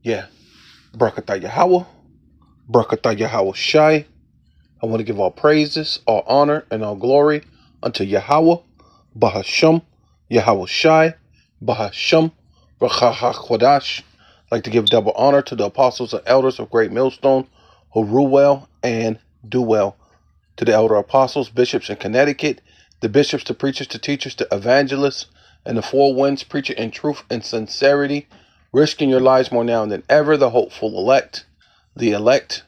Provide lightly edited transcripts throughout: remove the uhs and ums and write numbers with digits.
Yeah. Barakatah Yahawah. Barakatah Yahawashi. I want to give all praises, all honor, and all glory unto Yahawah, BaHaSham, Yahawashi, BaHaSham, Rawchaa QaDash. I'd like to give double honor to the apostles and elders of Great Millstone who rule well and do well. To the elder apostles, bishops in Connecticut, the bishops, the preachers, the teachers, the evangelists, and the four winds preaching in truth and sincerity, risking your lives more now than ever, the hopeful elect, the elect,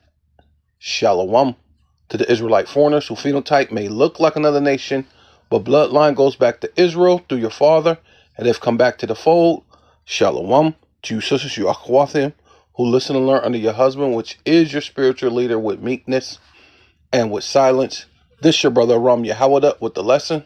Shalom. To the Israelite foreigners who phenotype may look like another nation, but bloodline goes back to Israel through your father, and have come back to the fold, Shalom. To you sisters, you Yahawah, who listen and learn under your husband, which is your spiritual leader, with meekness and with silence. This your brother Ram Yahawah with the lesson.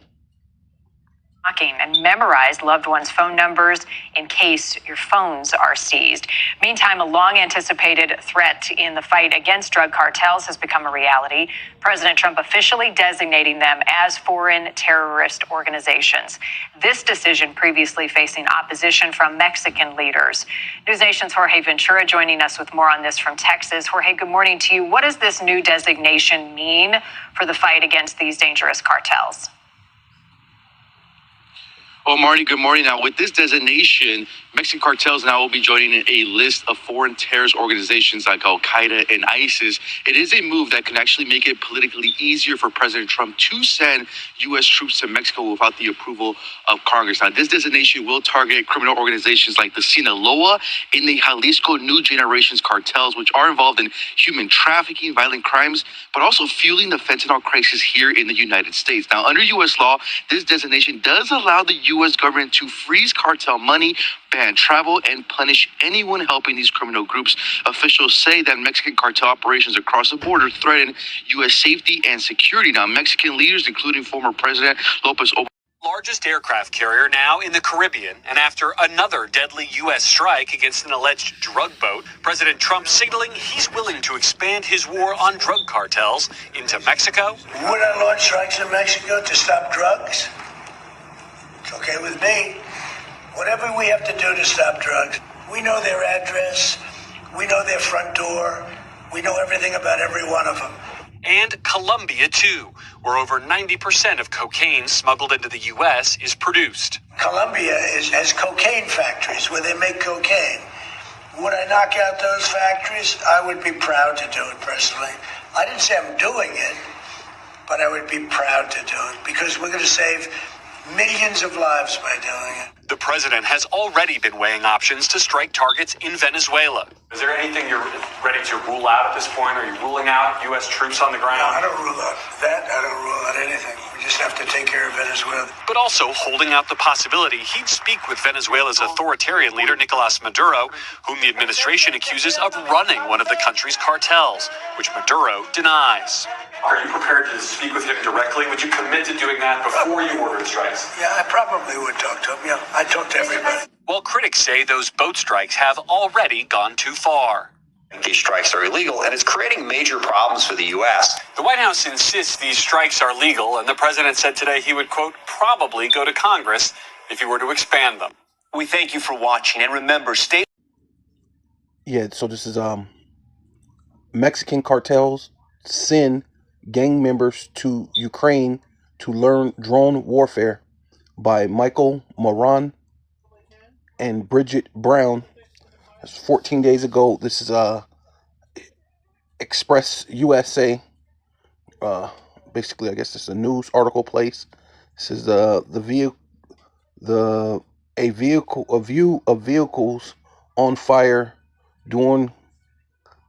And memorize loved ones' phone numbers in case your phones are seized. Meantime, a long-anticipated threat in the fight against drug cartels has become a reality. President Trump officially designating them as foreign terrorist organizations. This decision previously facing opposition from Mexican leaders. News Nation's Jorge Ventura joining us with more on this from Texas. Jorge, good morning to you. What does this new designation mean for the fight against these dangerous cartels? Well, Marty, good morning. Now, with this designation, Mexican cartels now will be joining a list of foreign terrorist organizations like Al-Qaeda and ISIS. It is a move that can actually make it politically easier for President Trump to send U.S. troops to Mexico without the approval of Congress. Now, this designation will target criminal organizations like the Sinaloa and the Jalisco New Generations cartels, which are involved in human trafficking, violent crimes, but also fueling the fentanyl crisis here in the United States. Now, under U.S. law, this designation does allow the U.S. government to freeze cartel money, ban travel, and punish anyone helping these criminal groups. Officials say that Mexican cartel operations across the border threaten U.S. safety and security. Now, Mexican leaders, including former President Lopez Obrador, largest aircraft carrier now in the Caribbean, and after another deadly U.S. strike against an alleged drug boat, President Trump signaling he's willing to expand his war on drug cartels into Mexico. Would I launch strikes in Mexico to stop drugs? It's okay with me. Whatever we have to do to stop drugs. We know their address. We know their front door. We know everything about every one of them. And Colombia, too, where over 90% of cocaine smuggled into the U.S. is produced. Colombia has cocaine factories where they make cocaine. Would I knock out those factories? I would be proud to do it personally. I didn't say I'm doing it, but I would be proud to do it because we're going to save millions of lives by doing it. The president has already been weighing options to strike targets in Venezuela. Is there anything you're ready to rule out at this point? Are you ruling out U.S. troops on the ground? No, I don't rule out that. I don't rule out anything. We just have to take care of Venezuela. But also holding out the possibility he'd speak with Venezuela's authoritarian leader, Nicolas Maduro, whom the administration accuses of running one of the country's cartels, which Maduro denies. Are you prepared to speak with him directly? Would you commit to doing that before you order the strikes? Yeah, I probably would talk to him. Yeah, I talk to everybody. While critics say those boat strikes have already gone too far. These strikes are illegal, and it's creating major problems for the U.S. The White House insists these strikes are legal, and the president said today he would, quote, probably go to Congress if he were to expand them. We thank you for watching, and remember, stay... Yeah, so this is Mexican cartels send gang members to Ukraine to learn drone warfare by Michael Moran and Bridget Brown. That's 14 days ago. This is Express USA. Basically, I guess it's a news article place. This is a view of vehicles on fire during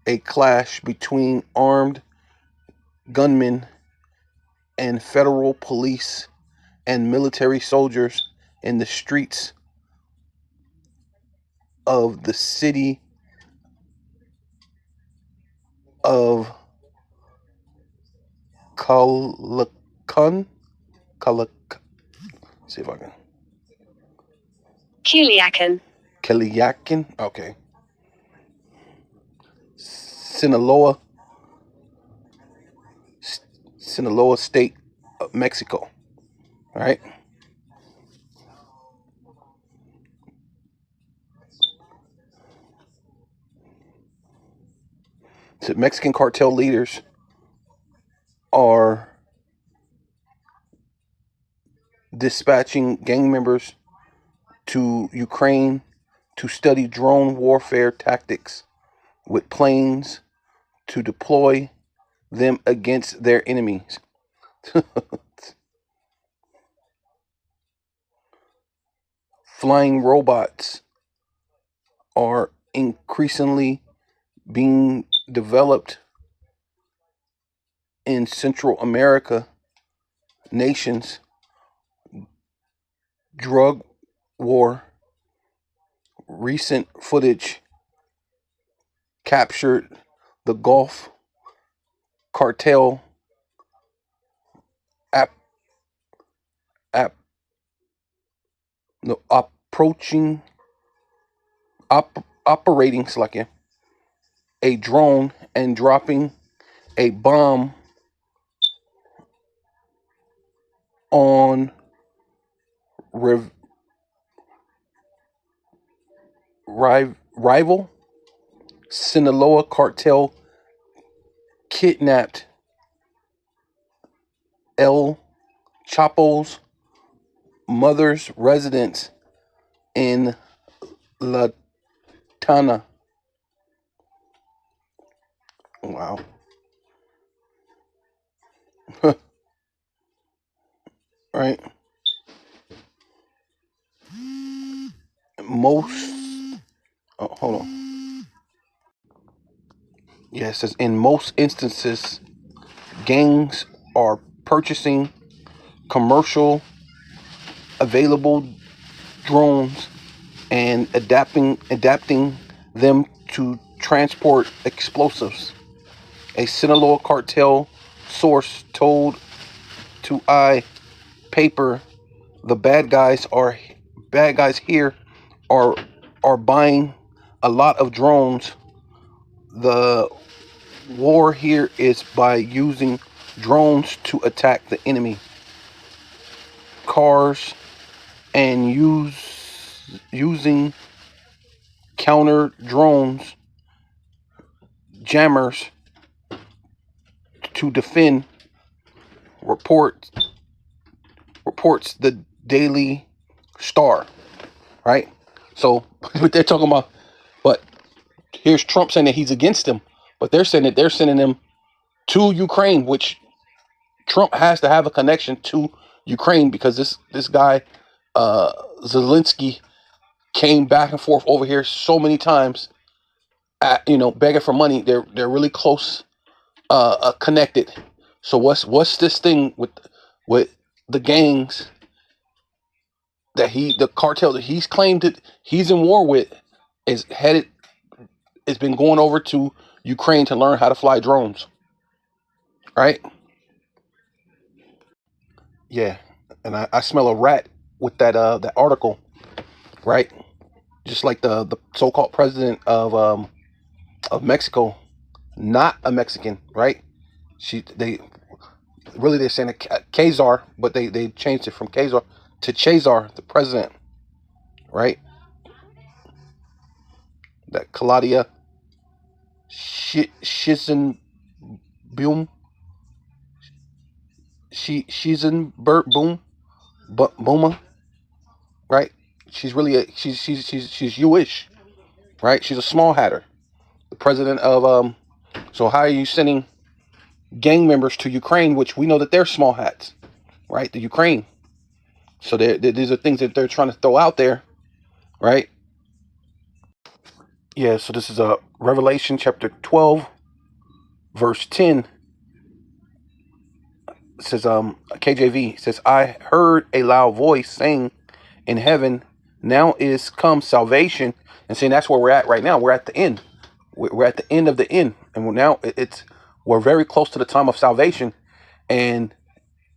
a clash between armed gunmen and federal police and military soldiers in the streets of the city of see if I can. Culiacan. Okay. Sinaloa State of Mexico. All right. The Mexican cartel leaders are dispatching gang members to Ukraine to study drone warfare tactics with planes to deploy them against their enemies. Flying robots are increasingly being developed in Central America nations. Drug war. Recent footage captured the Gulf cartel operating like a drone and dropping a bomb on rival Sinaloa cartel kidnapped El Chapo's mother's residence in Latino. Wow. Right. Hold on. Yeah, it says in most instances, gangs are purchasing commercial available drones and adapting them to transport explosives. A Sinaloa cartel source told to iPaper the bad guys here are buying a lot of drones. The war here is by using drones to attack the enemy cars and using counter drones jammers to defend, reports the Daily Star. Right? So what they're talking about, but here's Trump saying that he's against them, but they're saying that they're sending them to Ukraine, which Trump has to have a connection to Ukraine because this guy Zelensky came back and forth over here so many times, begging for money. They're really close, connected. So what's this thing with the gangs that the cartel that he's claimed that he's in war with it's been going over to Ukraine to learn how to fly drones, right? Yeah, and I smell a rat with that article, right? Just like the so-called president of Mexico, not a Mexican, right? They're saying Kazar, but they changed it from Kazar to Chazar, the president, right? That Claudia Shizenboom, Booma, right? She's really she's Jewish, right? She's a small hatter. The president of So how are you sending gang members to Ukraine, which we know that they're small hats, right? The Ukraine. So these are things that they're trying to throw out there, right? Yeah. So this is Revelation chapter 12, verse 10. It says KJV says, I heard a loud voice saying in heaven, now is come salvation. And saying that's where we're at right now. We're at the end. We're at the end of the end, and we're very close to the time of salvation. And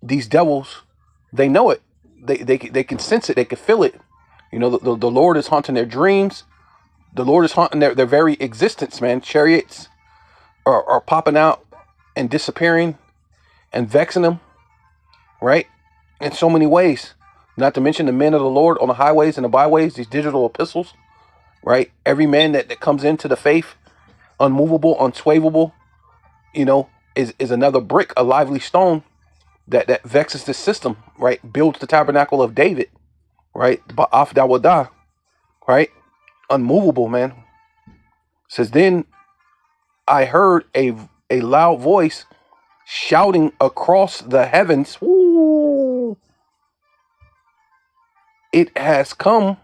these devils, they know it. They can sense it. They can feel it. The Lord is haunting their dreams. The Lord is haunting their very existence, man. Chariots are popping out and disappearing and vexing them, right? In so many ways. Not to mention the men of the Lord on the highways and the byways, these digital epistles, right? Every man that comes into the faith, unmovable, unswayable, is another brick, a lively stone that vexes the system, right? Builds the tabernacle of David, right? Ba'af dawadah, right? Unmovable, man. Says, then I heard a loud voice shouting across the heavens, "Ooh, it has come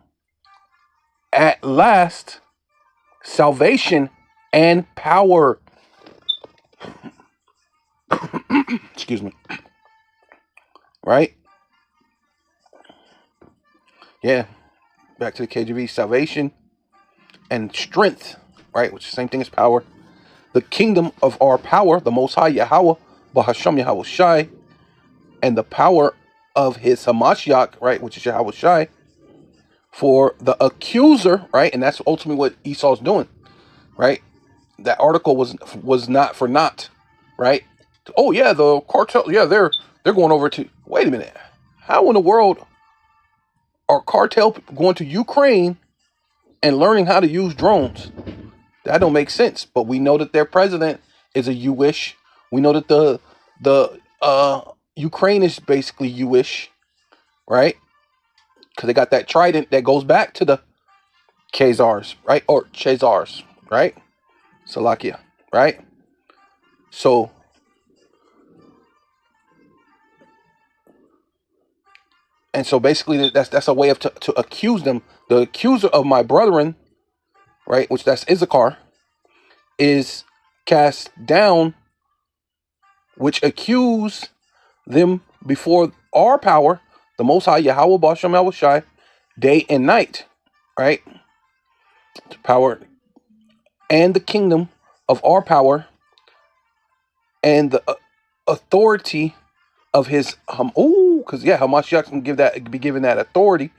at last, salvation and power." Excuse me. Right? Yeah. Back to the KJV. Salvation and strength, right? Which is the same thing as power. The kingdom of our power, the Most High Yahawah, BaHaSham Yahawashi, and the power of his Hamashiach, right? Which is Yahawashi, for the accuser, right? And that's ultimately what Esau's doing, right? That article was not for naught, right? Oh yeah, the cartel, yeah, they're going over to, wait a minute, how in the world are cartel going to Ukraine and learning how to use drones? That don't make sense. But we know that their president is a Jewish. We know that the Ukraine is basically Jewish, right? Because they got that trident that goes back to the Khazars, right? Or Chazars, right? Salakia, right? So basically that's a way of to accuse them. The accuser of my brethren, right, which that's Issachar, is cast down, which accuse them before our power, the Most High Yahawah BaHaSham Yahawashi, day and night, right? The power and the kingdom of our power and the authority of his because Hamashiach can be given that authority.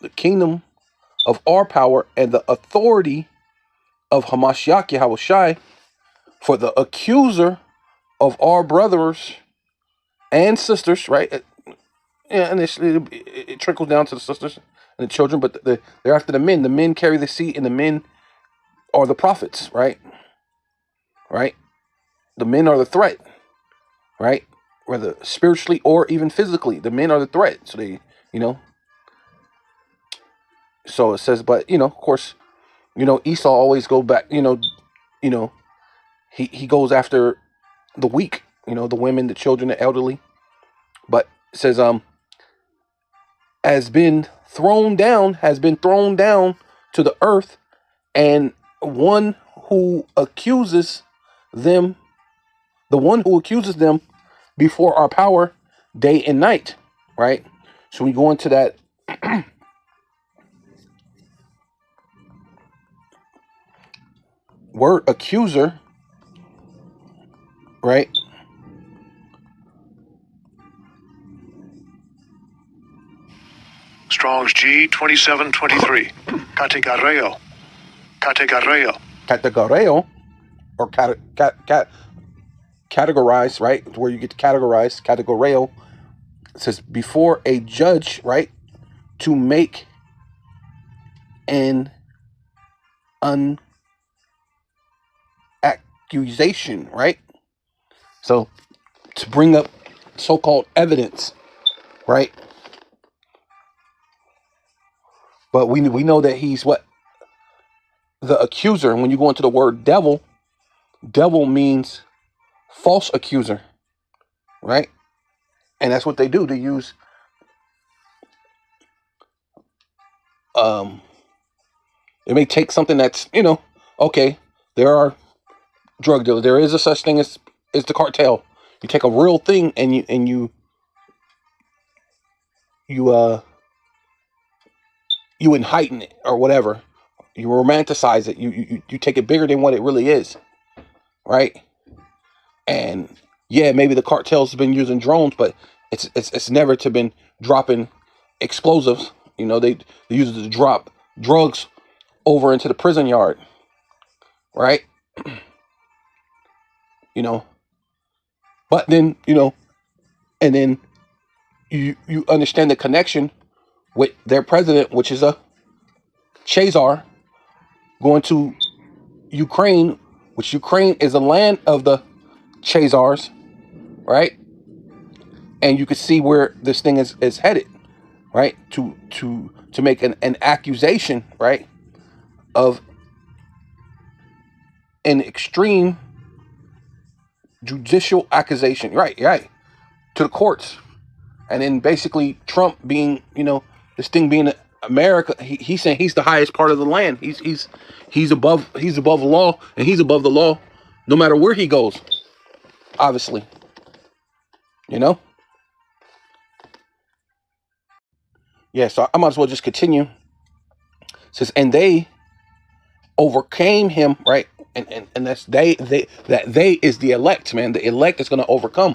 The kingdom of our power and the authority of Hamashiach Yahawashi, for the accuser of our brothers and sisters, right? Yeah, initially it trickles down to the sisters and the children, but they're after the men. The men carry the seed, and the men are the prophets, right? Right? The men are the threat, right? Whether spiritually or even physically, the men are the threat. So they, so it says, but of course, Esau always go back, he goes after the weak, the women, the children, the elderly. But it says, has been thrown down to the earth, and the one who accuses them before our power day and night, right? So we go into that word accuser, right? Strong's G 2723. Categareo. Categareo, or categorize, right? Where you get to categorize, categoreo. It says before a judge, right? To make an accusation, right? So to bring up so-called evidence, right? But we know that he's what? The accuser. And when you go into the word devil means false accuser, right? And that's what they do. They use it may take something that's, okay, there are drug dealers. There is a such thing as the cartel. You take a real thing and you heighten it or whatever. You romanticize it. You take it bigger than what it really is, right? And yeah, maybe the cartel's been using drones, but it's never been dropping explosives. They use it to drop drugs over into the prison yard, right? But then and then you understand the connection with their president, which is a Chazar, going to Ukraine, which Ukraine is a land of the Chazars, right? And you can see where this thing is headed, right? To make an accusation, right, of an extreme judicial accusation, right, to the courts. And then basically Trump being, this thing being America, he's saying he's the highest part of the land. He's above the law, and he's above the law no matter where he goes, obviously. Yeah, so I might as well just continue. It says, and they overcame him, right? And that's they is the elect, man. The elect is going to overcome.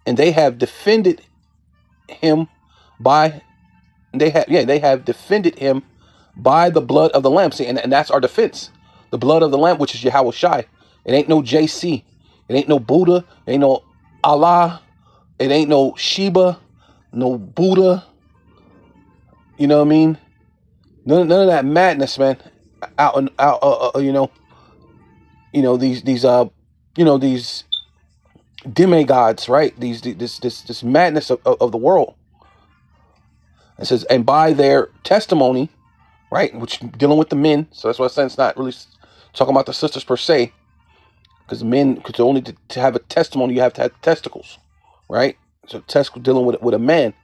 And they have defended him by they have defended him by the blood of the Lamb. See, and that's our defense. The blood of the Lamb, which is Yahawashi. It ain't no JC. It ain't no Buddha. It ain't no Allah. It ain't no Shiba, no Buddha. You know what I mean? None of that madness, man. These demigods, right? This madness of the world. It says, and by their testimony, right, which dealing with the men. So that's why I said it's not really talking about the sisters per se, because men, because only to have a testimony, you have to have testicles, right? So dealing with a man,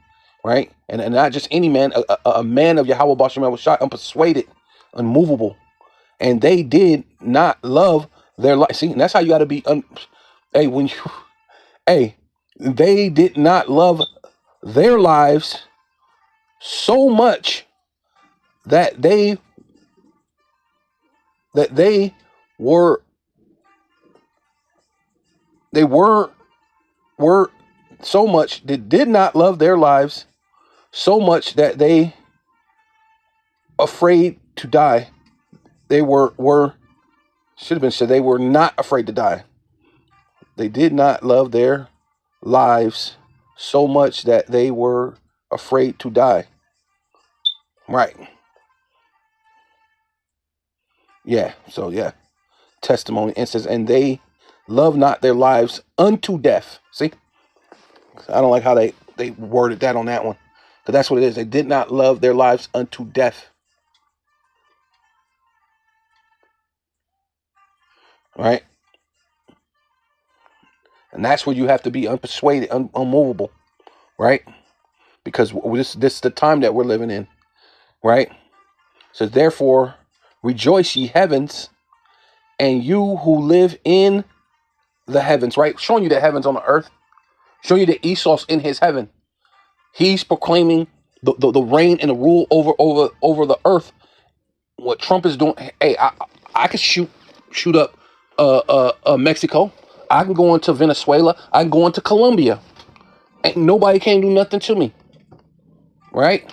right, and not just any man, a man of Yahawah BaHaSham was shot, unpersuaded, unmovable, and they did not love their life. See, and that's how you got to be. They did not love their lives so much that they were so much, they did not love their lives so much that they afraid to die. They should have been said, they were not afraid to die. They did not love their lives so much that they were afraid to die. Right. Yeah. So yeah. Testimony. It says, and they love not their lives unto death. See? I don't like how they worded that on that one. But that's what it is. They did not love their lives unto death. Right? And that's where you have to be unpersuaded, unmovable. Right? Because this is the time that we're living in. Right? So therefore, rejoice ye heavens, and you who live in the heavens. Right? Showing you the heavens on the earth. Showing you that Esau's in his heaven. He's proclaiming the reign and the rule over the earth. What Trump is doing. Hey, I could shoot up Mexico. I can go into Venezuela. I can go into Colombia. Ain't nobody can do nothing to me. Right?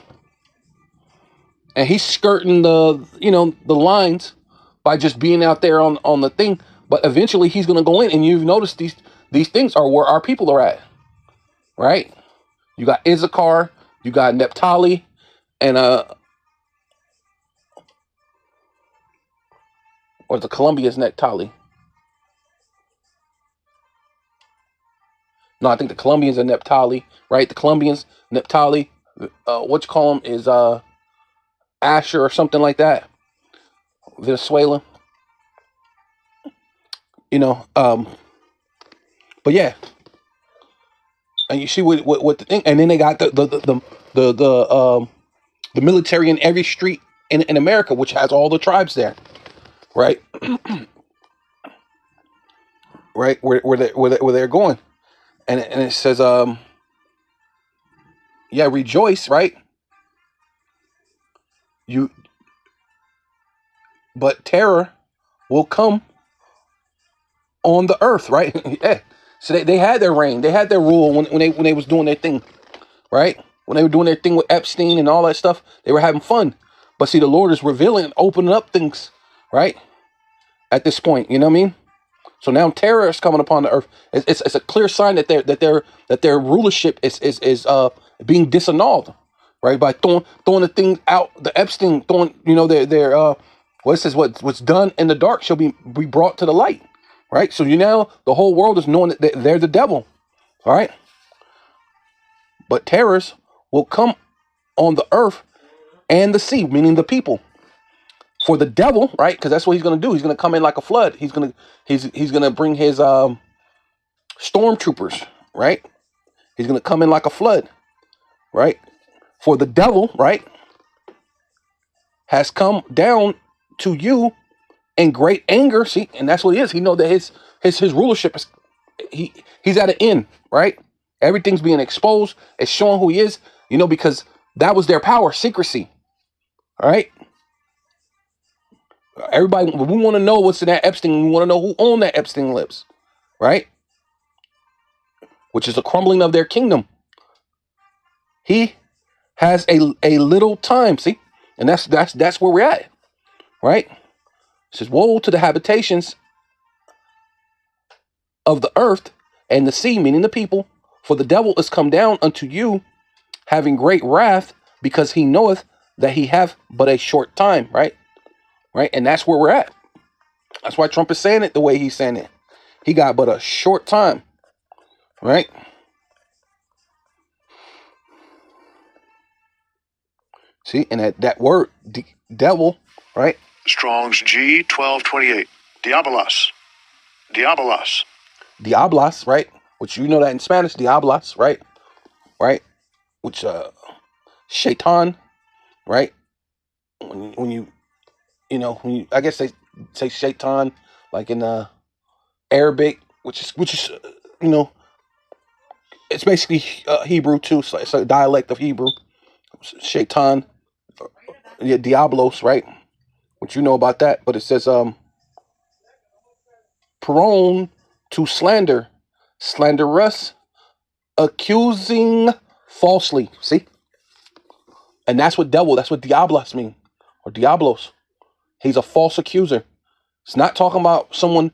And he's skirting the lines by just being out there on the thing. But eventually he's gonna go in, and you've noticed these things are where our people are at. Right? You got Issachar, you got Naphtali, and or the Colombia's Naphtali. No, I think the Colombians are Naphtali, right? The Colombians, Naphtali, what you call them is Asher or something like that. Venezuela. But yeah. And you see what the thing, and then they got the military in every street in America, which has all the tribes there, right? Right, where they're going, and it says, rejoice, right? But terror will come on the earth, right? Yeah. So they had their reign, they had their rule when they was doing their thing, right? When they were doing their thing with Epstein and all that stuff, they were having fun. But see, the Lord is revealing and opening up things, right? At this point, you know what I mean? So now terror is coming upon the earth. It's a clear sign that their rulership is being disannulled, right? By throwing the thing out, the Epstein throwing their Well, it says what's done in the dark shall be brought to the light, right? So now the whole world is knowing that they're the devil, all right? But terrors will come on the earth and the sea, meaning the people. For the devil, right? Because that's what he's going to do. He's going to come in like a flood. He's going to bring his stormtroopers, right? He's going to come in like a flood, right? For the devil, right, has come down to you in great anger. See, and that's what he is. He know that his rulership is he's at an end, right? Everything's being exposed. It's showing who he is, because that was their power, secrecy. All right. Everybody, we want to know what's in that Epstein. We want to know who owned that Epstein lips, right? Which is the crumbling of their kingdom. He has a little time, see, and that's where we're at, right? It says, "Woe to the habitations of the earth and the sea," meaning the people, "for the devil is come down unto you, having great wrath, because he knoweth that he have but a short time," right? Right, and that's where we're at. That's why Trump is saying it the way he's saying it. He got but a short time, right? See, and that word, devil, right? Strong's G 1228. Diabolos. Diabolos. Diablos, right? Which you know that in Spanish, diablos, right? Right? Which shaitan, right? When you I guess they say shaitan like in Arabic, which is it's basically Hebrew too. So it's a dialect of Hebrew. Shaitan, yeah, diablos, right? Which you know about that, but it says prone to slander, slanderous, accusing falsely. See, and that's what diablos mean, or diablos. He's a false accuser. It's not talking about someone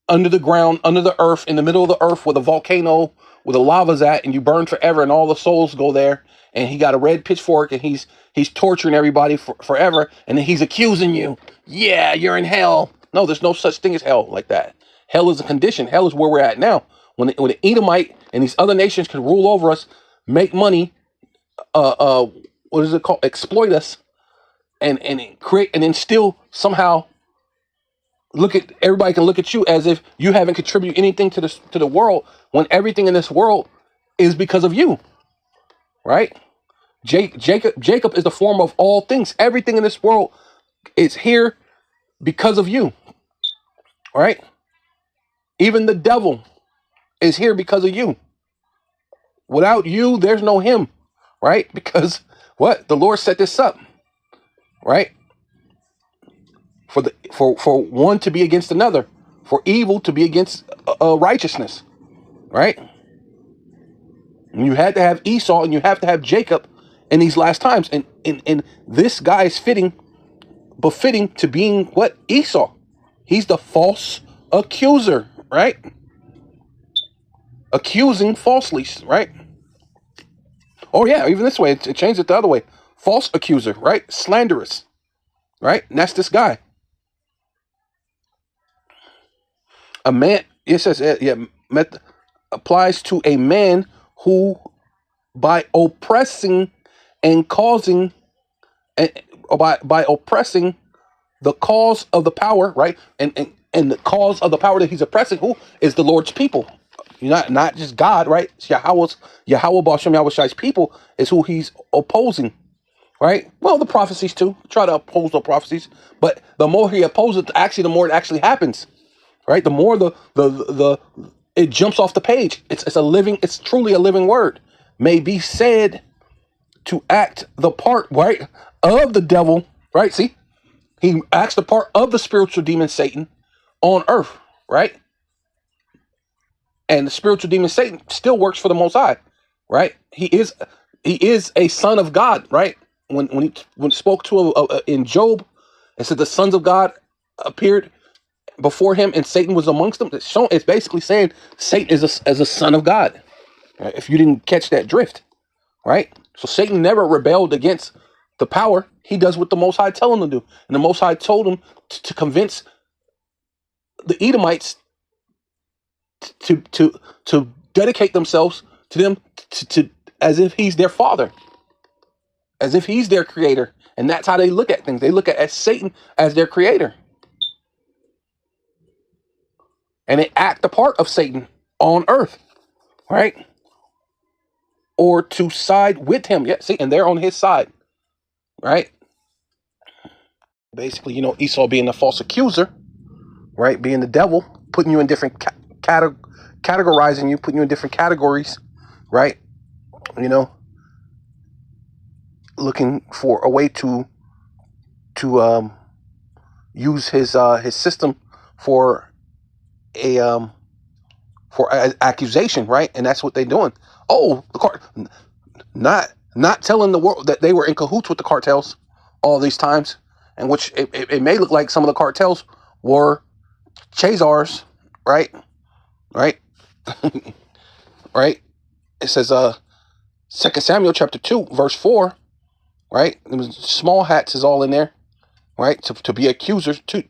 under the ground, under the earth, in the middle of the earth with a volcano where the lava's at, and you burn forever and all the souls go there, and he got a red pitchfork and he's torturing everybody forever, and then he's accusing you. Yeah, you're in hell. No, there's no such thing as hell like that. Hell is a condition. Hell is where we're at now. When the Edomite and these other nations can rule over us, make money, what is it called? Exploit us. And create, and then still somehow everybody can look at you as if you haven't contributed anything to the world, when everything in this world is because of you, right? Jacob is the form of all things. Everything in this world is here because of you, right? Even the devil is here because of you. Without you, there's no him, right? Because the Lord set this up. Right? For one to be against another, for evil to be against righteousness, right? And you had to have Esau and you have to have Jacob in these last times, and this guy is befitting to being what? Esau. He's the false accuser, right? Accusing falsely, right? Oh yeah, even this way, it changed it the other way. False accuser, right? Slanderous, right? And that's this guy. A man, it says, applies to a man who, by oppressing and causing, by oppressing the cause of the power, right? And the cause of the power that he's oppressing, who is the Lord's people. Not just God, right? It's Yahawah, BaHaSham, Yahawashi's people is who he's opposing, right? Well, the prophecies too. Try to oppose the prophecies, but the more he opposes it, actually, the more it actually happens, right? The more it jumps off the page. It's truly a living word. May be said to act the part, right, of the devil, right? See, he acts the part of the spiritual demon Satan on earth, right? And the spiritual demon Satan still works for the Most High, right? He is a son of God, right? When he spoke to in Job, it said the sons of God appeared before him, and Satan was amongst them. It's basically saying Satan is a son of God. Right? If you didn't catch that drift, right? So Satan never rebelled against the power, he does what the Most High tell him to do. And the Most High told him to convince the Edomites to dedicate themselves to them to as if he's their father, as if he's their creator. And that's how they look at things. They look at Satan as their creator. And they act the part of Satan on earth, right? Or to side with him. Yeah, see, and they're on his side, right? Basically, you know, Esau being the false accuser, right? Being the devil, putting you in different categorizing you, putting you in different categories, right? You know, looking for a way to use his system for a accusation, right? And that's what they're doing. Oh, not telling the world that they were in cahoots with the cartels all these times, and which it may look like some of the cartels were Chazars, right? Right? Right? It says 2 Samuel chapter 2 verse 4, right? It was small hats is all in there, right? To be accusers to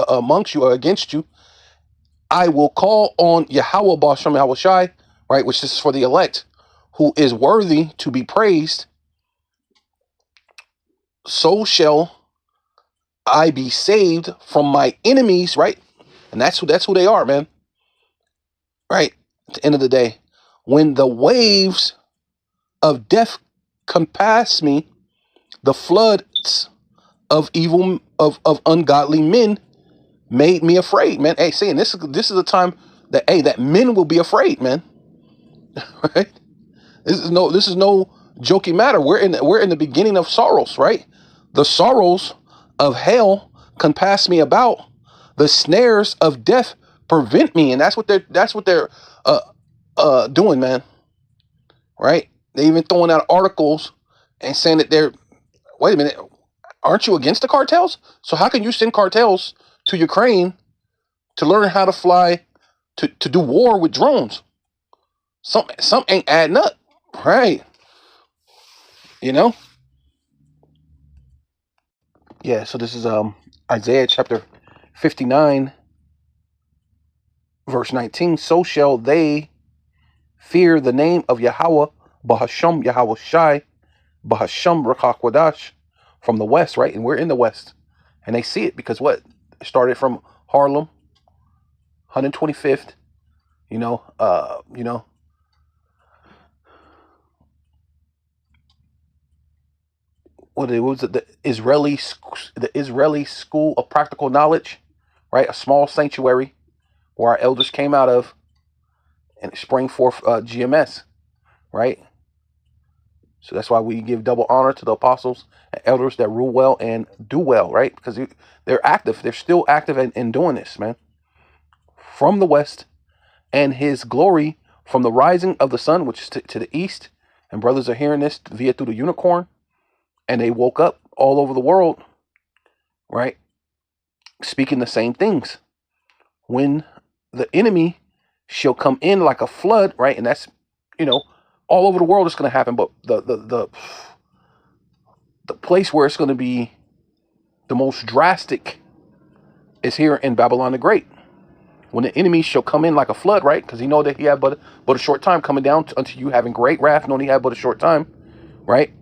amongst you or against you. I will call on Yahawah, BaHaSham, Yahawashi, right? Which is for the elect, who is worthy to be praised. So shall I be saved from my enemies, right? And that's who they are, man. Right? At the end of the day, when the waves of death compass me, the floods of evil of ungodly men made me afraid, man. Hey, saying this is a time that that men will be afraid, man. Right? This is no joking matter. We're in the beginning of sorrows, right? The sorrows of hell compass me about. The snares of death prevent me, and that's what they're doing, man. Right? They even throwing out articles and saying that they're, wait a minute, aren't you against the cartels? So how can you send cartels to Ukraine to learn how to fly to do war with drones? Some ain't adding up, right? You know? Yeah, so this is Isaiah chapter 59 verse 19. So shall they fear the name of Yahawah, BaHaSham, Yahawashi, BaHaSham, Rawchaa, QaDash, from the west, right? And we're in the west. And they see it because what? It started from Harlem, 125th, what was it? The Israeli School of Practical Knowledge, right? A small sanctuary where our elders came out of and sprang forth GMS, right? So that's why we give double honor to the apostles and elders that rule well and do well, right? Because they're active. They're still active in doing this, man. From the west, and his glory from the rising of the sun, which is to the east. And brothers are hearing this via through the unicorn. And they woke up all over the world, right? Speaking the same things. When the enemy shall come in like a flood, right? And that's, all over the world it's going to happen. But the place where it's going to be the most drastic is here in Babylon the Great. When the enemy shall come in like a flood, right? Because he know that he had but a short time coming down unto you having great wrath, knowing he had but a short time, right?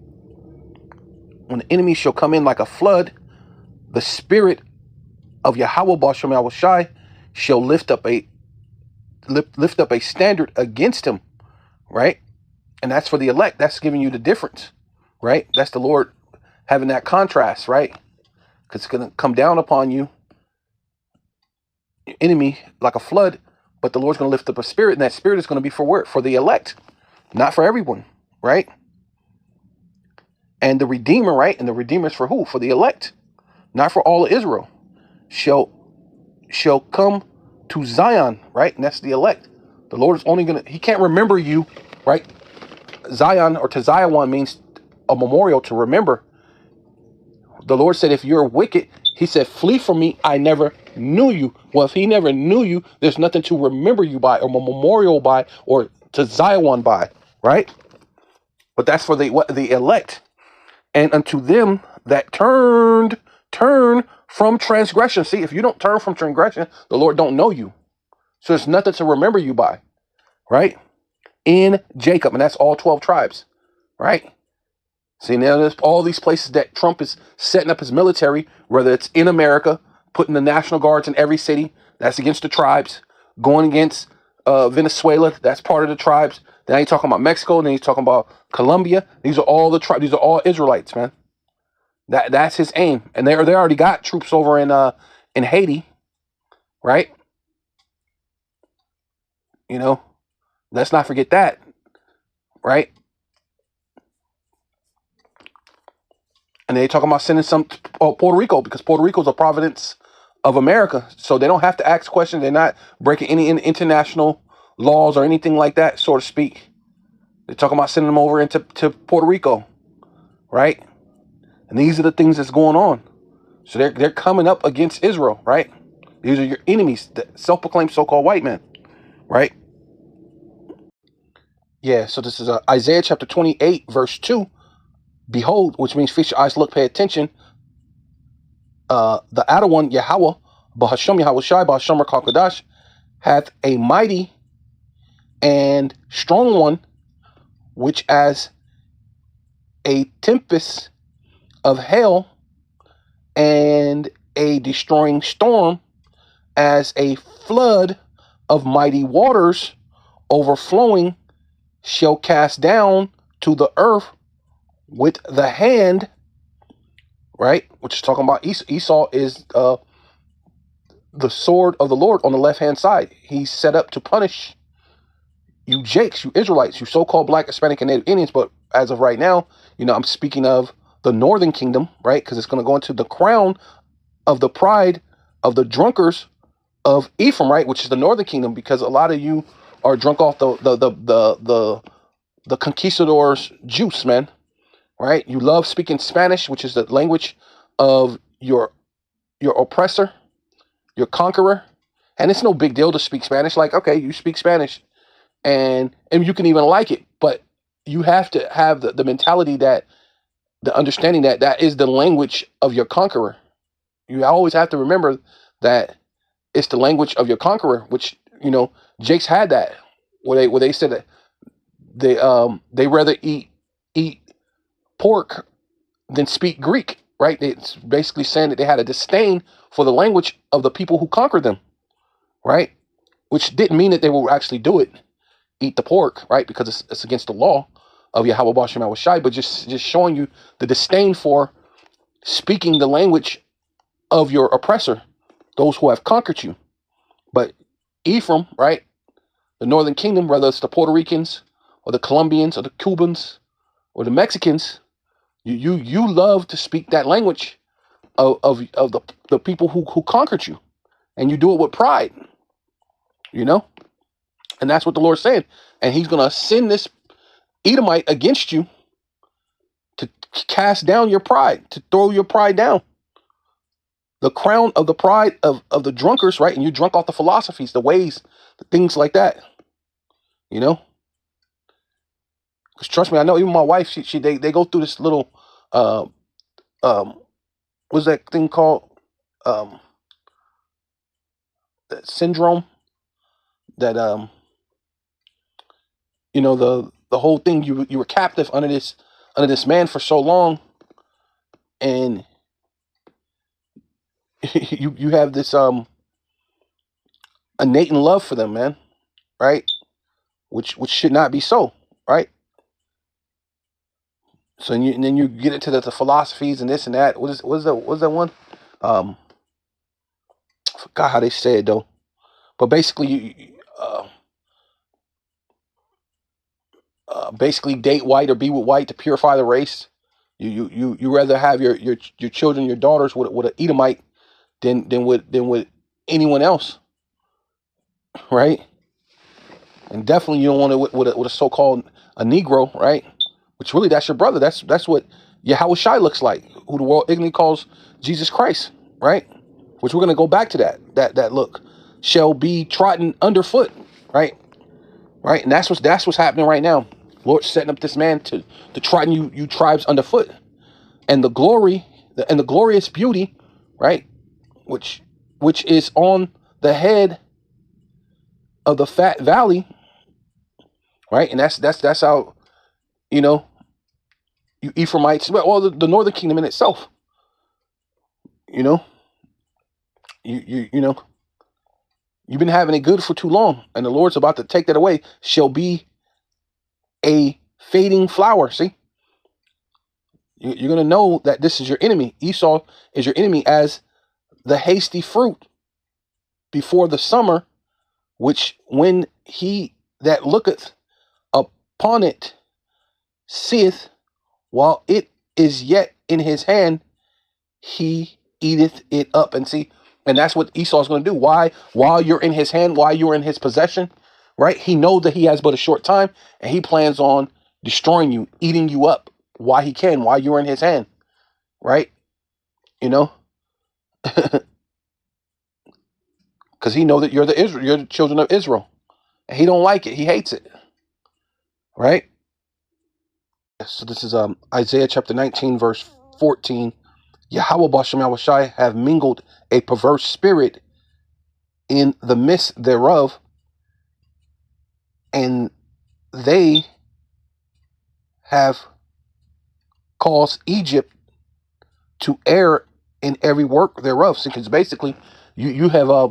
When the enemy shall come in like a flood, the spirit of Yahawah, BaHaSham, Yahawashi shall lift up a standard against him, right? And that's for the elect. That's giving you the difference, right? That's the Lord having that contrast, right? Because it's going to come down upon you, your enemy, like a flood, but the Lord's going to lift up a spirit, and that spirit is going to be for the elect, not for everyone, right? And the Redeemer, right? And the Redeemer is for who? For the elect, not for all of Israel. Shall come to Zion, right? And that's the elect. The Lord is only he can't remember you, right? Zion or to Zion means a memorial to remember. The Lord said, if you're wicked, he said, flee from me. I never knew you. Well, if he never knew you, there's nothing to remember you by or memorial by or to Zion by, right? But that's for the elect. and unto them that turn from transgression. See, if you don't turn from transgression, the Lord don't know you. So there's nothing to remember you by, right? In Jacob, and that's all 12 tribes, right? See, now there's all these places that Trump is setting up his military, whether it's in America, putting the National Guards in every city, that's against the tribes, going against Venezuela, that's part of the tribes. Then he's talking about Mexico, and then he's talking about Colombia. These are all the tribes. These are all Israelites, man. That's his aim, and they already got troops over in Haiti, right? You know, let's not forget that, right? And they talking about sending some to Puerto Rico, because Puerto Rico is a province of America, so they don't have to ask questions. They're not breaking any international laws or anything like that, so to speak. They're talking about sending them over into Puerto Rico, right? And these are the things that's going on. So they're coming up against Israel, right? These are your enemies, the self-proclaimed so-called white men, right? Yeah, so this is Isaiah chapter 28, verse 2. Behold, which means fix your eyes, look, pay attention. The outer one, yahawah, BaHaSham, Yahawashi, BaHaSham, QaDash, hath a mighty and strong one, which as a tempest of hail and a destroying storm, as a flood of mighty waters overflowing, shall cast down to the earth with the hand, right? Which is talking about Esau is the sword of the Lord on the left-hand side. He's set up to punish you Jakes, you Israelites, you so-called Black, Hispanic, and Native Indians. But as of right now, I'm speaking of the northern kingdom, right? Because it's going to go into the crown of the pride of the drunkards of Ephraim, right? Which is the northern kingdom, because a lot of you are drunk off the conquistadors' juice, man. Right? You love speaking Spanish, which is the language of your oppressor, your conqueror. And it's no big deal to speak Spanish. Like, okay, you speak Spanish and you can even like it, but you have to have the mentality, that the understanding that is the language of your conqueror. You always have to remember that it's the language of your conqueror, which, Jake's had that, where they said that they rather eat pork than speak Greek, right? It's basically saying that they had a disdain for the language of the people who conquered them, right? Which didn't mean that they will actually do it, eat the pork, right? Because it's against the law of Yahawah, BaHaSham, Yahawashi, but just showing you the disdain for speaking the language of your oppressor, those who have conquered you. But Ephraim, right? The northern kingdom, whether it's the Puerto Ricans or the Colombians or the Cubans or the Mexicans, you love to speak that language of the people who conquered you, and you do it with pride, and that's what the Lord's saying. And he's going to send this Edomite against you to cast down your pride, to throw your pride down. The crown of the pride of the drunkards, right? And you drunk off the philosophies, the ways, the things like that, because trust me, I know even my wife, they go through this little what's that thing called, that syndrome, that the whole thing, you were captive under this man for so long, and you have this innate love for them, man, right? Which should not be so, right? So and then you get into the philosophies and this and that. What is that one? I forgot how they say it though. But basically, basically date white or be with white to purify the race. You rather have your children, your daughters with an Edomite than with anyone else, right? And definitely you don't want it with a so-called a negro, right? Which really, that's your brother. That's what Yahawashi looks like, who the world ignorantly calls Jesus Christ, right? Which we're gonna go back to that look shall be trodden underfoot, right? Right, and that's what's happening right now. Lord's setting up this man to trodden you tribes underfoot. and the glory and the glorious beauty, right, which is on the head of the fat valley, right? And that's how, you know, you Ephraimites, well, the northern kingdom in itself, you know, you know, you've been having it good for too long, and the Lord's about to take that away. Shall be a fading flower. See, you're gonna know that this is your enemy. Esau is your enemy as the hasty fruit before the summer, which when he that looketh upon it seeth, while it is yet in his hand, he eateth it up. And see, and that's what Esau's going to do. Why? While you're in his hand, while you're in his possession, right? He knows that he has but a short time, and he plans on destroying you, eating you up while he can, while you're in his hand, right? You know, because he know that you're the children of Israel, and he don't like it. He hates it, right? So this is Isaiah chapter 19, verse 14. Yahawah BaHaSham Yahawashi have mingled a perverse spirit in the midst thereof, and they have caused Egypt to err in every work thereof. So, because basically, you have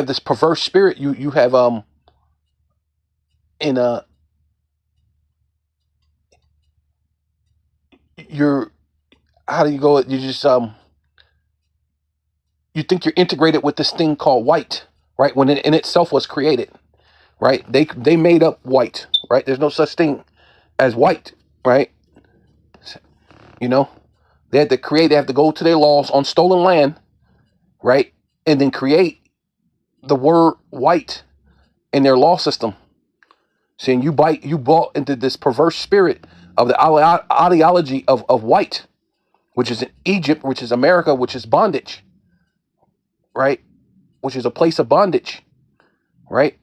this perverse spirit. You have in a you're how do you go? You just you think you're integrated with this thing called white, right? When it in itself was created, right? They made up white, right? There's no such thing as white, right? You know, they have to go to their laws on stolen land, right? And then create the word white in their law system. Saying you bought into this perverse spirit of the ideology of white, which is in Egypt, which is America, which is bondage, right? Which is a place of bondage, right?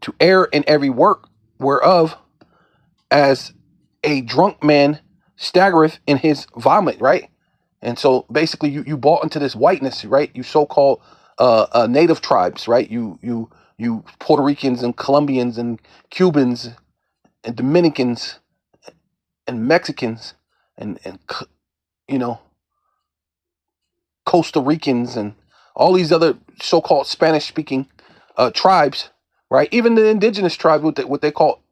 To err in every work whereof, as a drunk man staggereth in his vomit, right? And so basically you bought into this whiteness, right? You so-called native tribes, right? You Puerto Ricans and Colombians and Cubans and Dominicans and Mexicans and you know, Costa Ricans and all these other so-called Spanish-speaking tribes, right? Even the indigenous tribes, what they call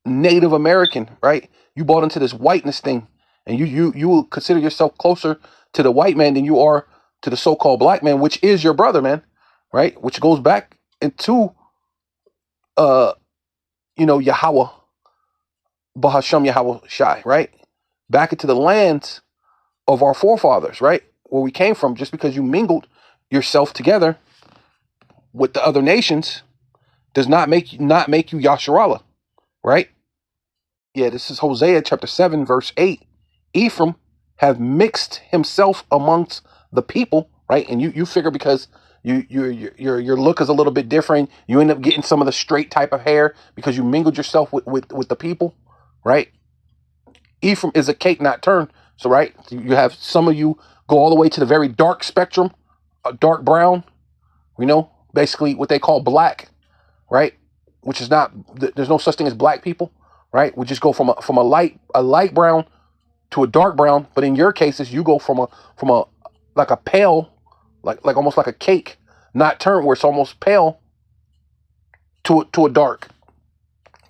Native American, right? You bought into this whiteness thing, and you will consider yourself closer to the white man than you are to the so-called black man, which is your brother, man, right? Which goes back into Yahawah BaHaSham Yahawashi, right? Back into the lands of our forefathers, right? Where we came from. Just because you mingled yourself together with the other nations does not make you Yasharallah, right? Yeah, this is Hosea chapter 7, verse 8. Ephraim have mixed himself amongst the people, right? And you figure because your look is a little bit different, you end up getting some of the straight type of hair because you mingled yourself with the people, right? Ephraim is a cake not turned. So, right, you have some of you go all the way to the very dark spectrum, dark brown, basically what they call black, right? Which is not, there's no such thing as black people, right? We just go from a light brown to a dark brown. But in your cases, you go from a like a pale, like almost like a cake, not turned, where it's almost pale to a dark,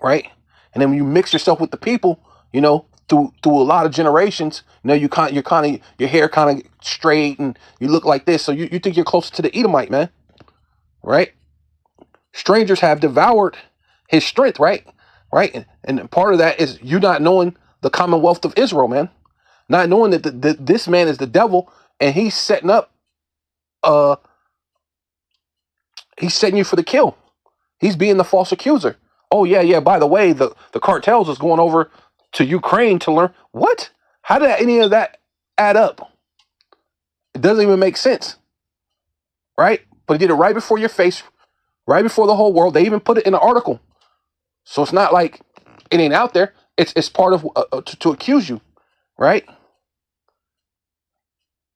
right? And then when you mix yourself with the people, through a lot of generations, your hair kind of straight and you look like this. So you think you're closer to the Edomite, man, right? Strangers have devoured his strength, right? And part of that is you not knowing the commonwealth of Israel, man. Not knowing that this man is the devil, and he's setting up, he's setting you for the kill. He's being the false accuser. Oh yeah. By the way, the cartels is going over to Ukraine to learn what? How did any of that add up? It doesn't even make sense, right? But he did it right before your face, right before the whole world. They even put it in an article. So it's not like it ain't out there. It's part of to accuse you, right?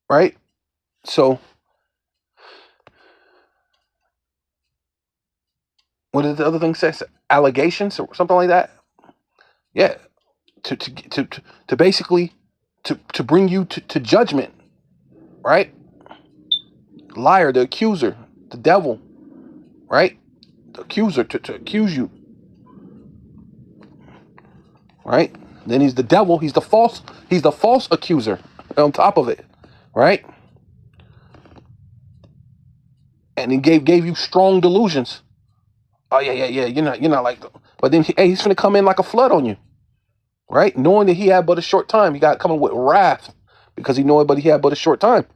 Right? So what did the other thing say? Allegations or something like that? Yeah. To basically to bring you to judgment, right? Liar, the accuser, the devil, right? The accuser to accuse you, right? Then he's the devil. He's the false accuser on top of it, right? And he gave you strong delusions. Oh yeah. You're not like. But then he's gonna come in like a flood on you, right? Knowing that he had but a short time, he got coming with wrath because he knew it, but he had but a short time.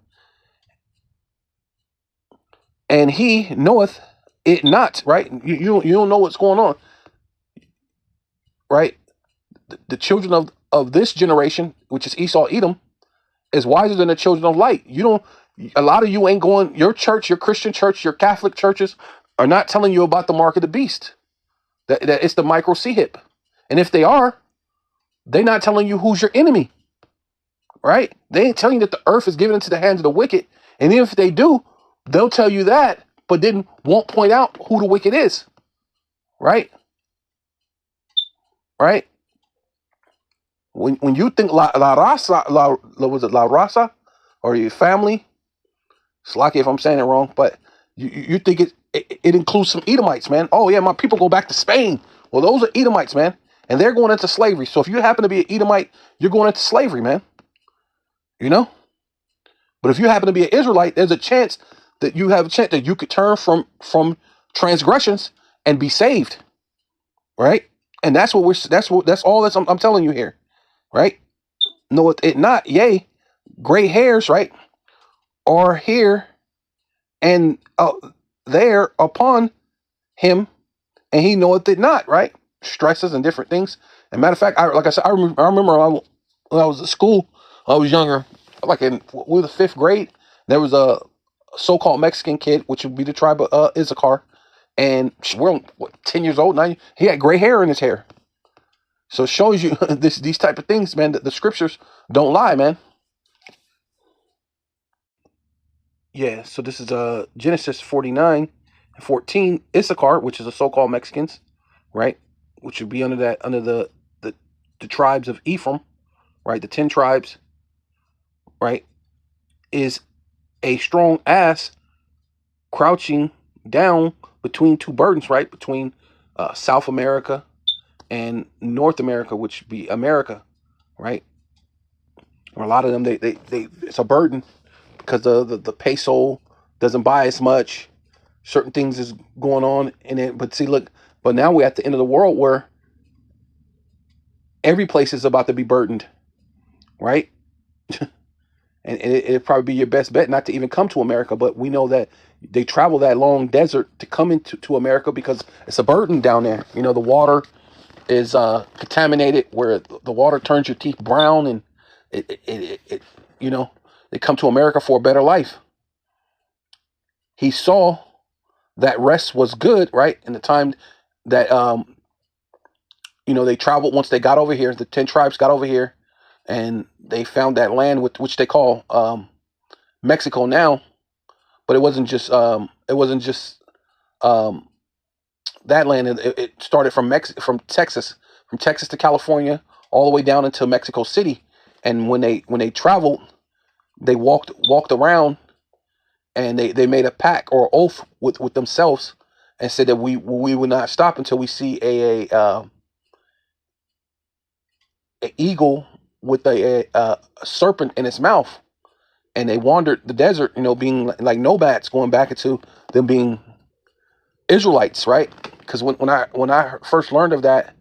And he knoweth it not, right? You don't know what's going on, right? The children of this generation, which is Esau, Edom, is wiser than the children of light. A lot of you ain't going, your church, your Christian church, your Catholic churches are not telling you about the mark of the beast. That it's the micro C-hip. And if they are, they're not telling you who's your enemy, right? They ain't telling you that the earth is given into the hands of the wicked. And even if they do, they'll tell you that, but then won't point out who the wicked is, right? Right? When you think la raza, was it la raza, or your family? It's lucky if I'm saying it wrong, but you think it includes some Edomites, man. Oh yeah, my people go back to Spain. Well, those are Edomites, man, and they're going into slavery. So if you happen to be an Edomite, you're going into slavery, man. You know. But if you happen to be an Israelite, there's a chance that you could turn from transgressions and be saved, right? And that's all I'm telling you here, right? No, it not, yea, gray hairs, right, are here and there upon him, and he knoweth it not, right? Stresses and different things. And matter of fact, I remember when I was at school, I was younger, like we were the 5th grade. There was a so-called Mexican kid, which would be the tribe of Issachar, and we're 10 years old now. He had gray hair in his hair. So it shows you these type of things, man, that the scriptures don't lie, man. Yeah, so this is Genesis 49:14. Issachar, which is the so-called Mexicans, right? Which would be under the tribes of Ephraim, right? The 10 tribes, right? Is a strong ass crouching down between two burdens, right? Between South America and North America, which would be America, right? Or a lot of them, they it's a burden because the peso doesn't buy as much. Certain things is going on in it, but see, look, but now we're at the end of the world where every place is about to be burdened, right? And it'd probably be your best bet not to even come to America, but we know that they travel that long desert to come into America because it's a burden down there. You know, the water is contaminated, where the water turns your teeth brown, and it you know, they come to America for a better life. He saw that rest was good, right? In the time that they traveled, once they got over here, the 10 tribes got over here, and they found that land which they call Mexico now. But it wasn't just that land. It started from Texas to California, all the way down into Mexico City. And when they traveled, they walked around, and they made a pact or oath with themselves, and said that we would not stop until we see a eagle with a serpent in its mouth. And they wandered the desert, being like nomads, going back into them being Israelites, right? Because when I first learned of that,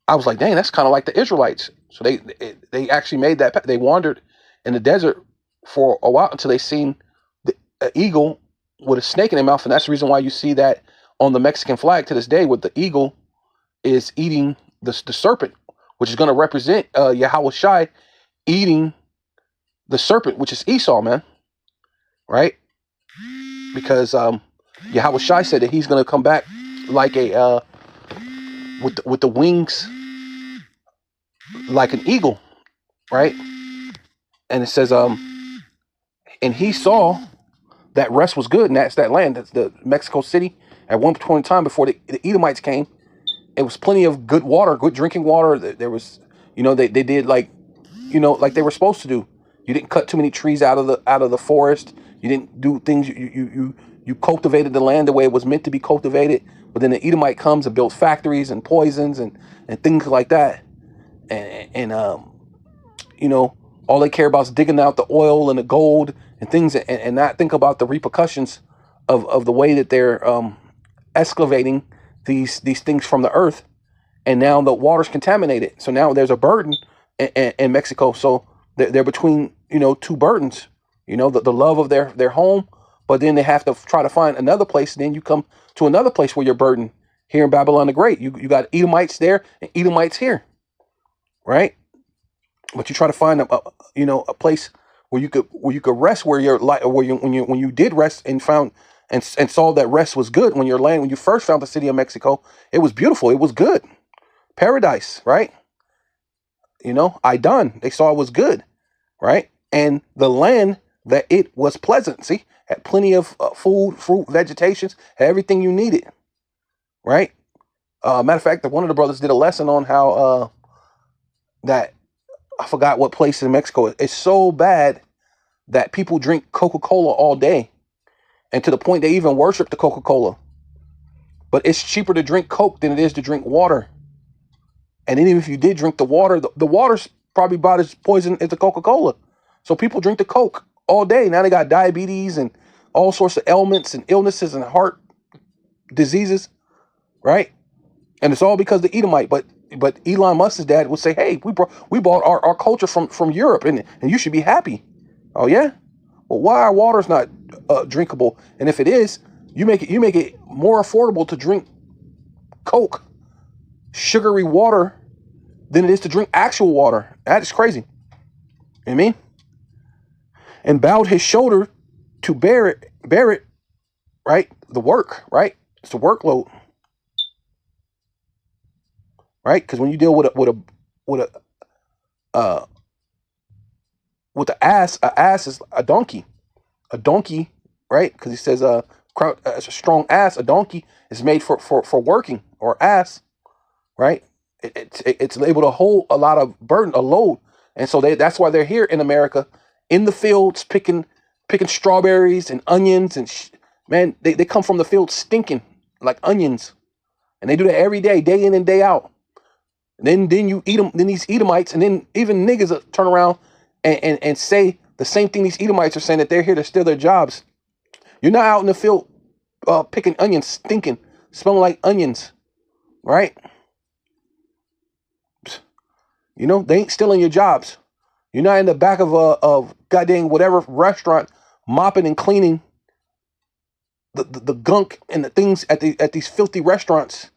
I was like, dang, that's kind of like the Israelites. So they actually made that. They wandered in the desert for a while until they seen an eagle with a snake in their mouth, and that's the reason why you see that on the Mexican flag to this day, with the eagle is eating the serpent, which is going to represent Yahawashi eating the serpent, which is Esau, man, right? Because Yahawashi said that he's going to come back like a with the wings like an eagle, right? And it says and he saw that rest was good, and that's that land. That's the Mexico City. At one point in time, before the Edomites came, it was plenty of good water, good drinking water. There was, they did like, like they were supposed to do. You didn't cut too many trees out of the forest. You didn't do things. You cultivated the land the way it was meant to be cultivated. But then the Edomite comes and builds factories and poisons and things like that. And all they care about is digging out the oil and the gold and things, and not think about the repercussions of the way that they're excavating these things from the earth. And now the water's contaminated. So now there's a burden in Mexico. So they're between, two burdens, the love of their home, but then they have to try to find another place. And then you come to another place where you're burdened here in Babylon the Great. You got Edomites there and Edomites here, right? But you try to find a place where you could rest, where you're like, when you did rest and found and saw that rest was good. When you first found the city of Mexico, it was beautiful. It was good. Paradise, right? Idon, they saw it was good, right? And the land that it was pleasant, see, had plenty of food, fruit, vegetations, had everything you needed, right? Matter of fact, one of the brothers did a lesson on how that, I forgot what place in Mexico, it's so bad that people drink Coca-Cola all day, and to the point they even worship the Coca-Cola. But it's cheaper to drink Coke than it is to drink water. And even if you did drink the water, the water's probably about as poison as the Coca-Cola. So people drink the Coke all day. Now they got diabetes and all sorts of ailments and illnesses and heart diseases, right? And it's all because of the Edomite. But Elon Musk's dad would say, hey, we bought our culture from Europe, and you should be happy. Oh, yeah? Well, why our water's not drinkable? And if it is, you make it more affordable to drink Coke, sugary water, than it is to drink actual water. That is crazy. You know what I mean? And bowed his shoulder to bear it, right? The work, right? It's the workload, right? Because when you deal with an ass is a donkey, right? Because he says it's a strong ass. A donkey is made for working, or ass, right? It's able to hold a lot of burden, a load, and so that's why they're here in America, in the fields picking strawberries and onions, and man, they come from the field stinking like onions, and they do that every day in and day out. And then you eat them. Then these Edomites, and then even niggas turn around and say the same thing these Edomites are saying, that they're here to steal their jobs. You're not out in the field picking onions, stinking, smelling like onions, right? They ain't stealing your jobs. You're not in the back of goddamn whatever restaurant mopping and cleaning the gunk and the things at these filthy restaurants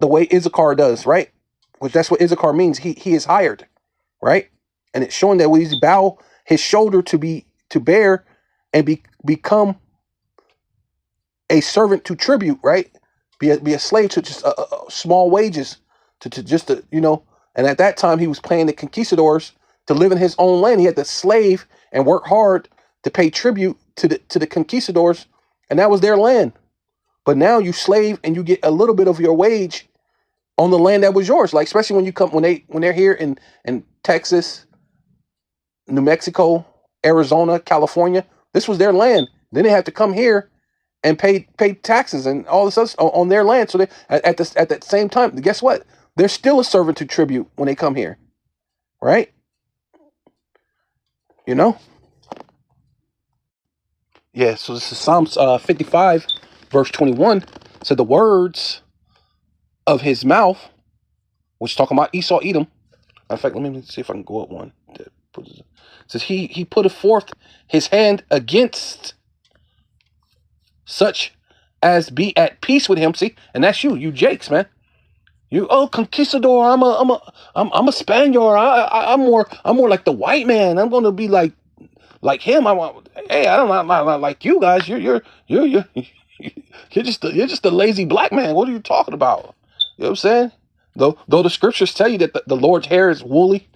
the way Issachar does, right? Which that's what Issachar means. He is hired, right? And it's showing that when he's bow his shoulder to bear and become a servant to tribute, right? Be a slave to just small wages to And at that time, he was paying the conquistadors to live in his own land. He had to slave and work hard to pay tribute to the conquistadors, and that was their land. But now you slave and you get a little bit of your wage on the land that was yours. Like, especially when they're here in Texas, New Mexico, Arizona, California. This was their land. Then they have to come here and pay taxes and all this other stuff on their land. So they at that same time, guess what? They're still a servant to tribute when they come here, right? Yeah, so this is Psalms 55, verse 21. So the words of his mouth, which is talking about Esau, Edom. In fact, let me see if I can go up one. It says he putteth forth his hand against such as be at peace with him. See, and that's you Jakes, man. You conquistador. I'm a Spaniard. I'm more like the white man. I'm gonna be like him. Hey, I don't like you guys. You're You're just a lazy black man. What are you talking about? You know what I'm saying? Though the scriptures tell you that the Lord's hair is woolly,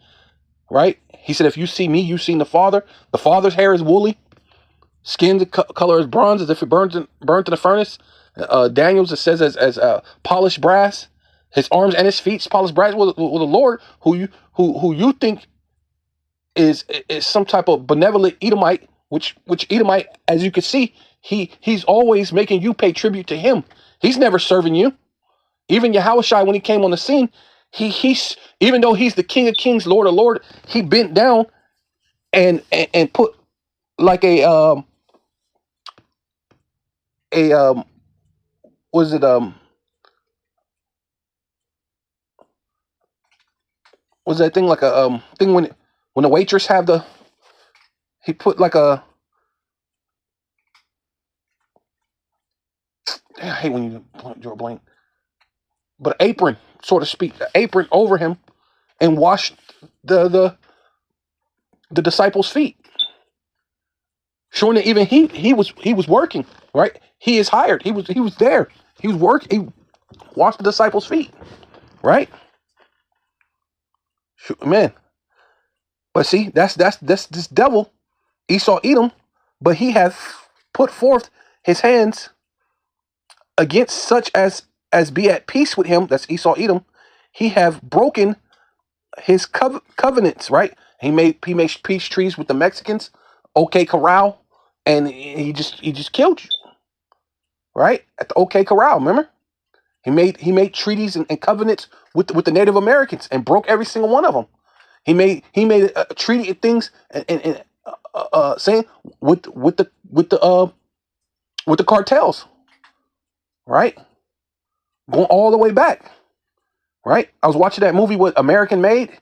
right? He said, if you see me, you've seen the Father. The Father's hair is woolly. Skin color is bronze, as if it burnt in the furnace. Daniel's, it says, as polished brass. His arms and his feet polished brass. Well, the Lord, who you think is some type of benevolent Edomite, which Edomite, as you can see, he's always making you pay tribute to him. He's never serving you. Even Yahawashi, when he came on the scene, he's even though he's the King of Kings, Lord of Lord, he bent down and put like was it was that thing like a thing when the waitress have he put like a, I hate when you draw a blank, but an apron, so to speak, an apron over him and washed the disciples' feet, showing that even he was working, right? He is hired. He was there. He was working. He washed the disciples' feet, right? Man, but see, that's this devil, Esau Edom, but he has put forth his hands against such as be at peace with him. That's Esau Edom. He have broken his covenants, right? He made peace treaties with the Mexicans, OK Corral, and he just killed you, right? At the OK Corral, remember? He made treaties and covenants with the Native Americans and broke every single one of them. He made a treaty of things and saying with the cartels, right? Going all the way back, right? I was watching that movie, what American Made,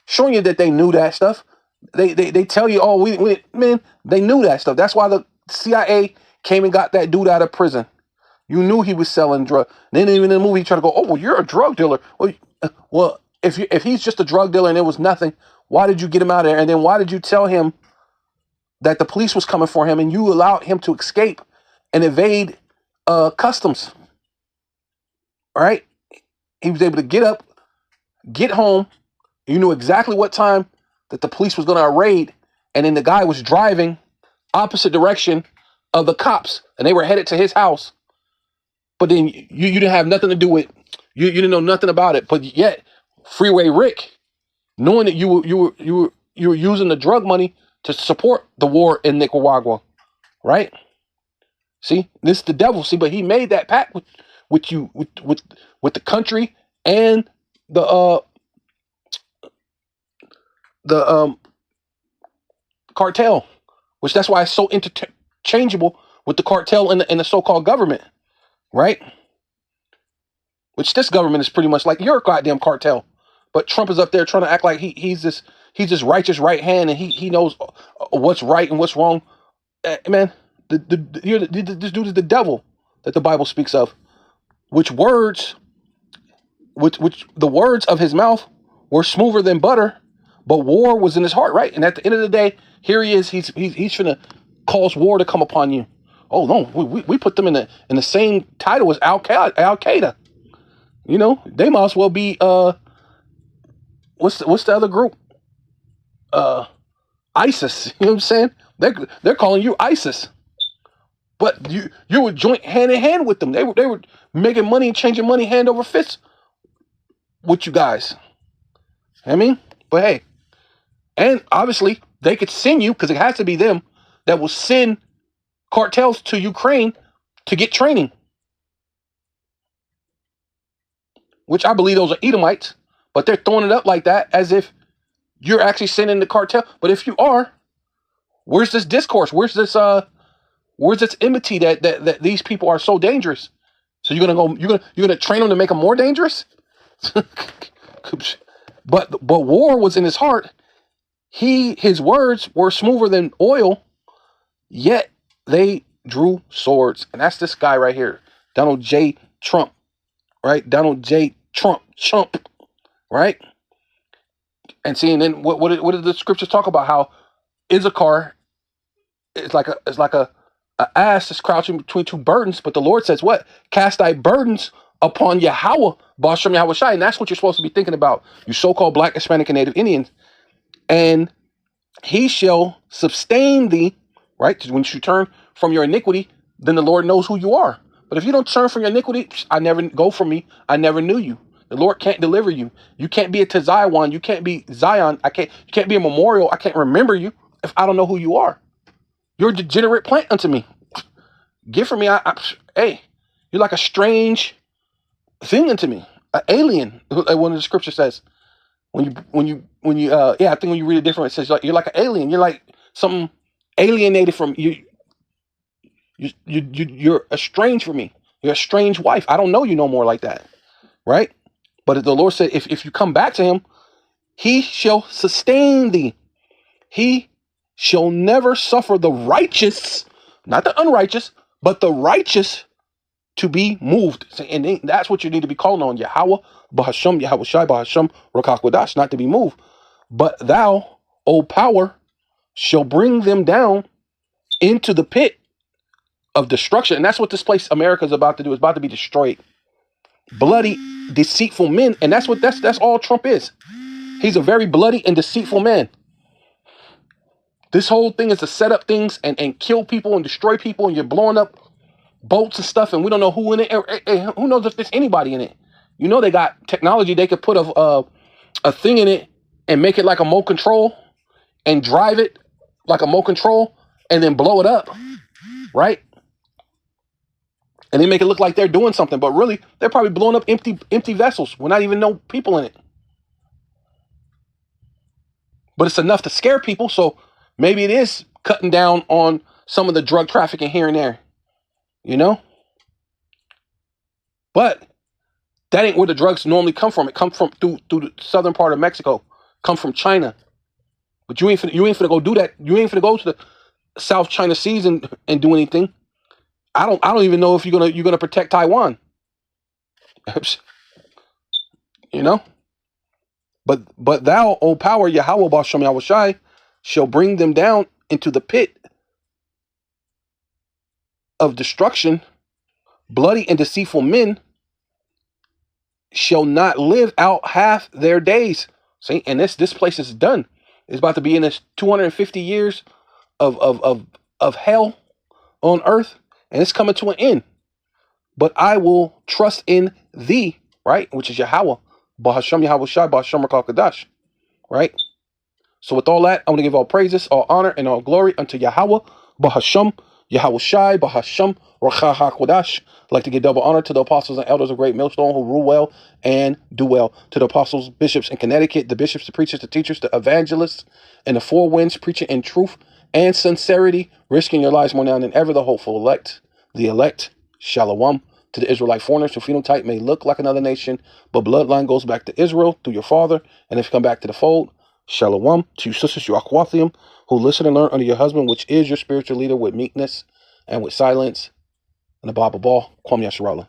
showing you that they knew that stuff. They tell you, oh, we man, they knew that stuff. That's why the CIA came and got that dude out of prison. You knew he was selling drugs. Then even in the movie, he tried to go, oh, well, you're a drug dealer. Well, if he's just a drug dealer and it was nothing, why did you get him out of there? And then why did you tell him that the police was coming for him and you allowed him to escape and evade customs? Right? He was able to get up, get home. You knew exactly what time that the police was going to raid, and then the guy was driving opposite direction of the cops, and they were headed to his house. But then you didn't have nothing to do with, you didn't know nothing about it. But yet, Freeway Rick, knowing that you were using the drug money to support the war in Nicaragua, right? See, this is the devil. See, but he made that pact with you, with the country and the cartel, which that's why it's so interchangeable with the cartel and the so-called government, right? Which this government is pretty much like your goddamn cartel, but Trump is up there trying to act like he's this righteous right hand and he knows what's right and what's wrong. Man, this dude is the devil that the Bible speaks of. Which the words of his mouth were smoother than butter, but war was in his heart, right? And at the end of the day, here he is. He's finna cause war to come upon you. Oh no, we put them in the same title as Al Qaeda. You know, they might as well be what's the other group? ISIS. You know what I'm saying? They're calling you ISIS. But you were joint hand in hand with them. They were making money and changing money hand over fist with you guys. I mean, but hey, and obviously they could send you, because it has to be them that will send cartels to Ukraine to get training. Which I believe those are Edomites, but they're throwing it up like that as if you're actually sending the cartel. But if you are, where's this discourse? Where's this enmity that these people are so dangerous? So you're gonna train them to make them more dangerous? But war was in his heart. His words were smoother than oil, yet they drew swords. And that's this guy right here, Donald J. Trump, right? Donald J. Trump, right? And seeing then what did the scriptures talk about? How Issachar is like a an ass is crouching between two burdens, but the Lord says what? Cast thy burdens upon Yahawah, BaHaSham, Yahawashi. And that's what you're supposed to be thinking about, you so-called Black, Hispanic, and Native Indians. And he shall sustain thee, right? When you turn from your iniquity, then the Lord knows who you are. But if you don't turn from your iniquity, I never go from me. I never knew you. The Lord can't deliver you. You can't be a Tzion. You can't be Zion. You can't be a memorial. I can't remember you if I don't know who you are. You're a degenerate plant unto me. Get from me. Hey, you're like a strange thing unto me, an alien. Like one of the scriptures says, I think when you read it different, it says you're like an alien. You're like something alienated from you. You're estranged from me. You're a strange wife. I don't know you no more like that, right? But the Lord said, if you come back to him, he shall sustain thee. He shall never suffer the righteous, not the unrighteous, but the righteous to be moved. And that's what you need to be calling on. Yahawah, BaHaSham, Yahawashi, BaHaSham, Rawchaa, QaDash, not to be moved. But thou, O power, shall bring them down into the pit of destruction. And that's what this place, America, is about to do. It's about to be destroyed. Bloody, deceitful men. And that's all Trump is. He's a very bloody and deceitful man. This whole thing is to set up things and kill people and destroy people, and you're blowing up boats and stuff, and we don't know who in it. Who knows if there's anybody in it? You know, they got technology. They could put a thing in it and make it like a remote control and drive it like a remote control and then blow it up, right? And they make it look like they're doing something, but really they're probably blowing up empty vessels with not even no people in it. But it's enough to scare people, so maybe it is cutting down on some of the drug trafficking here and there, you know? But that ain't where the drugs normally come from. It comes from through the southern part of Mexico, come from China. But you ain't finna go do that. You ain't finna go to the South China Seas and do anything. I don't even know if you're gonna protect Taiwan. You know? But thou, O power, Yahawah, BaHaSham, Yahawashi, shall bring them down into the pit of destruction. Bloody and deceitful men shall not live out half their days. See, and this place is done. It's about to be in this 250 years of hell on earth, and it's coming to an end. But I will trust in thee, right? Which is Yahawah, BaHaSham, Yahawashi, BaHaSham, Rawchaa, QaDash, right? So with all that, I'm going to give all praises, all honor, and all glory unto Yahawah, BaHaSham, Yahawashi, BaHaSham, Rawchaa, QaDash. I'd like to give double honor to the apostles and elders of Great Millstone who rule well and do well. To the apostles, bishops in Connecticut, the bishops, the preachers, the teachers, the evangelists, and the four winds, preaching in truth and sincerity, risking your lives more now than ever. The hopeful elect, the elect, Shalom. To the Israelite foreigners whose phenotype may look like another nation, but bloodline goes back to Israel through your father. And if you come back to the fold, Shalom. To you sisters, you Aquathium, who listen and learn under your husband, which is your spiritual leader, with meekness and with silence. And the Bible ball, Kwam Yasharallah.